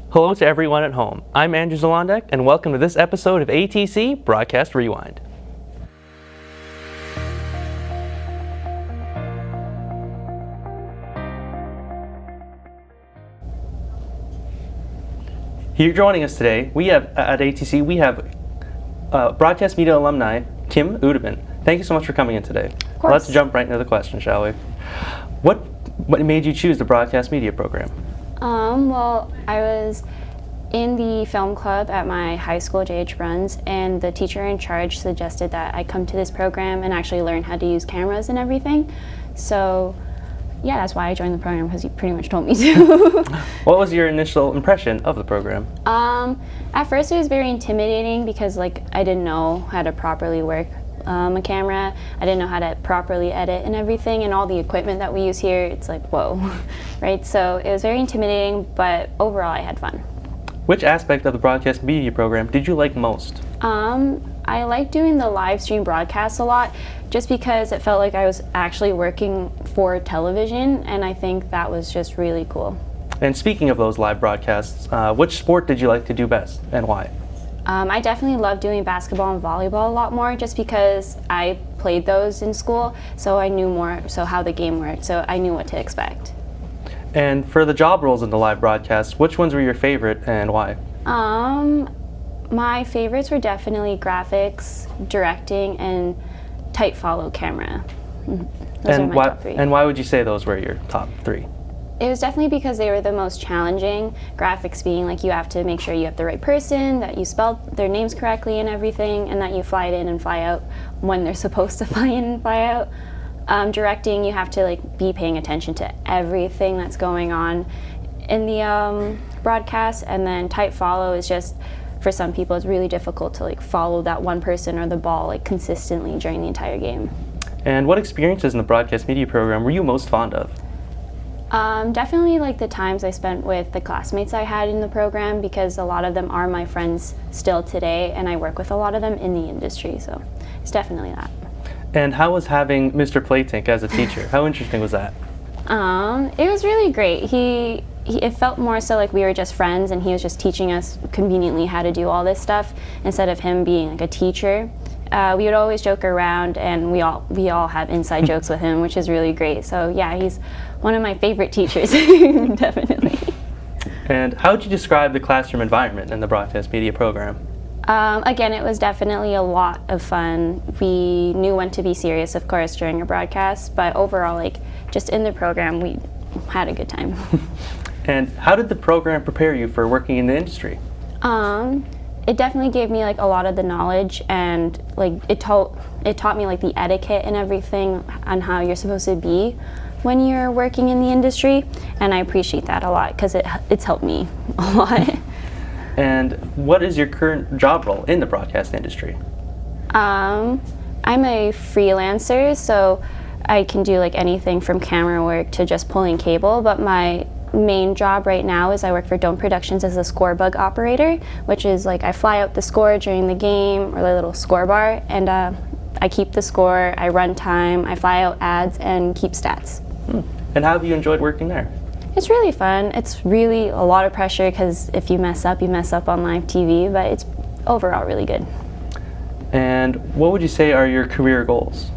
Hello to everyone at home. I'm Andrew Zalondek, and welcome to this episode of ATC Broadcast Rewind. Here joining us today, at ATC, we have broadcast media alumni, Kim Uduman. Thank you so much for coming in today. Of course. Let's jump right into the question, shall we? What made you choose the broadcast media program? Well, I was in the film club at my high school, J.H. Bruns, and the teacher in charge suggested that I come to this program and actually learn how to use cameras and everything. So, yeah, that's why I joined the program, because he pretty much told me to. What was your initial impression of the program? At first it was very intimidating because, I didn't know how to properly work a camera. I didn't know how to properly edit and everything, and all the equipment that we use here, it's like, whoa, right? So it was very intimidating, but overall I had fun. Which aspect of the broadcast media program did you like most? I like doing the live stream broadcasts a lot, just because it felt like I was actually working for television, and I think that was just really cool. And speaking of those live broadcasts, which sport did you like to do best, and why? I definitely love doing basketball and volleyball a lot more, just because I played those in school, so I knew more how the game worked, so I knew what to expect. And for the job roles in the live broadcasts, which ones were your favorite and why? My favorites were definitely graphics, directing, and tight follow camera. Those are my top three. And why would you say those were your top three? It was definitely because they were the most challenging. Graphics being you have to make sure you have the right person, that you spelled their names correctly and everything, and that you fly in and fly out when they're supposed to fly in and fly out. Directing, you have to be paying attention to everything that's going on in the broadcast, and then tight follow is just, for some people, it's really difficult to follow that one person or the ball consistently during the entire game. And what experiences in the broadcast media program were you most fond of? Definitely the times I spent with the classmates I had in the program, because a lot of them are my friends still today, and I work with a lot of them in the industry, so it's definitely that. And how was having Mr. Playtink as a teacher? How interesting was that? It was really great. It felt more so like we were just friends, and he was just teaching us conveniently how to do all this stuff instead of him being a teacher. We would always joke around, and we all have inside jokes with him, which is really great. So yeah, he's one of my favorite teachers, definitely. And how would you describe the classroom environment in the broadcast media program? Again, it was definitely a lot of fun. We knew when to be serious, of course, during a broadcast, but overall, just in the program, we had a good time. And how did the program prepare you for working in the industry? It definitely gave me a lot of the knowledge, and it taught me the etiquette and everything on how you're supposed to be when you're working in the industry, and I appreciate that a lot because it's helped me a lot. And what is your current job role in the broadcast industry? I'm a freelancer, so I can do anything from camera work to just pulling cable, but my main job right now is I work for Dome Productions as a score bug operator, which is I fly out the score during the game, or the little score bar, and I keep the score, I run time, I fly out ads, and keep stats. And how have you enjoyed working there? It's really fun. It's really a lot of pressure, because if you mess up on live TV, but it's overall really good. And what would you say are your career goals?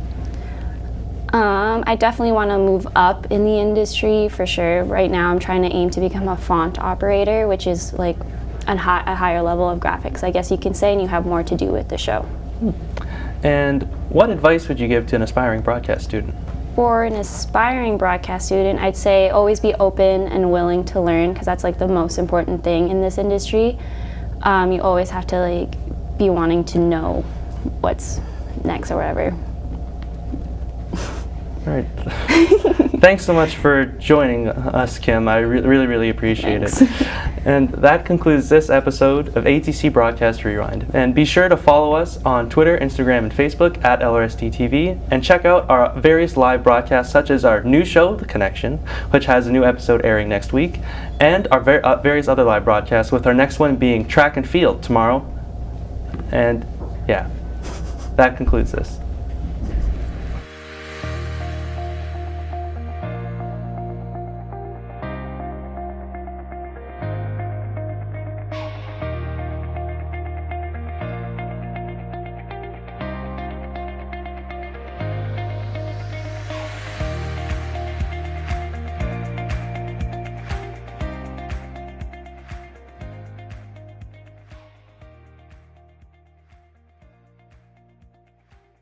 I definitely want to move up in the industry for sure. Right now I'm trying to aim to become a font operator, which is a higher level of graphics, I guess you can say, and you have more to do with the show. And what advice would you give to an aspiring broadcast student? For an aspiring broadcast student, I'd say always be open and willing to learn, because that's the most important thing in this industry. You always have to be wanting to know what's next or whatever. All right. Thanks so much for joining us, Kim. I really appreciate it. And that concludes this episode of ATC Broadcast Rewind. And be sure to follow us on Twitter, Instagram, and Facebook at LRSDTV, and check out our various live broadcasts, such as our new show, The Connection, which has a new episode airing next week, and our various other live broadcasts, with our next one being Track and Field tomorrow. And yeah, that concludes this.